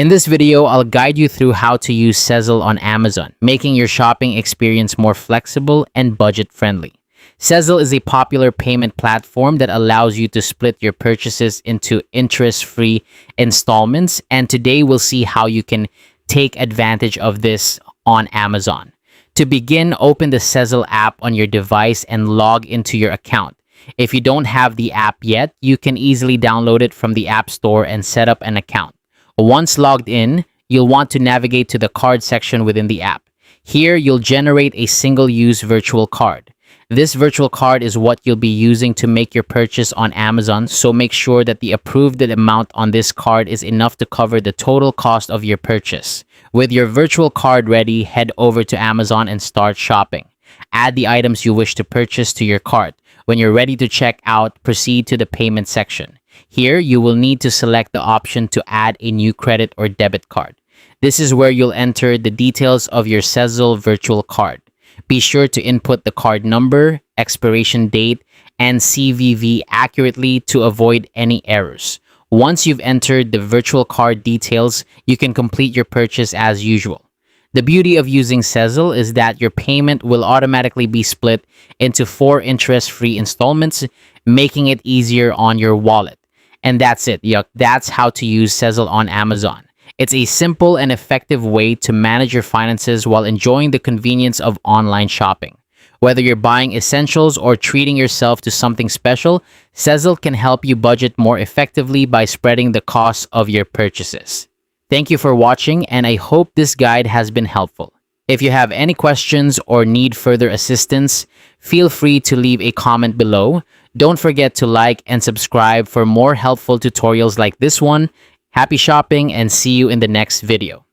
In this video, I'll guide you through how to use Sezzle on Amazon, making your shopping experience more flexible and budget-friendly. Sezzle is a popular payment platform that allows you to split your purchases into interest-free installments, and today we'll see how you can take advantage of this on Amazon. To begin, open the Sezzle app on your device and log into your account. If you don't have the app yet, you can easily download it from the App Store and set up an account. Once logged in, you'll want to navigate to the card section within the app. Here, you'll generate a single-use virtual card. This virtual card is what you'll be using to make your purchase on Amazon, so make sure that the approved amount on this card is enough to cover the total cost of your purchase. With your virtual card ready, head over to Amazon and start shopping. Add the items you wish to purchase to your cart. When you're ready to check out, proceed to the payment section. Here, you will need to select the option to add a new credit or debit card. This is where you'll enter the details of your Sezzle virtual card. Be sure to input the card number, expiration date, and CVV accurately to avoid any errors. Once you've entered the virtual card details, you can complete your purchase as usual. The beauty of using Sezzle is that your payment will automatically be split into 4 interest-free installments, making it easier on your wallet. And that's it. That's how to use Sezzle on Amazon. It's a simple and effective way to manage your finances while enjoying the convenience of online shopping. Whether you're buying essentials or treating yourself to something special, Sezzle can help you budget more effectively by spreading the costs of your purchases. Thank you for watching, and I hope this guide has been helpful. If you have any questions or need further assistance, feel free to leave a comment below. Don't forget to like and subscribe for more helpful tutorials like this one. Happy shopping and see you in the next video.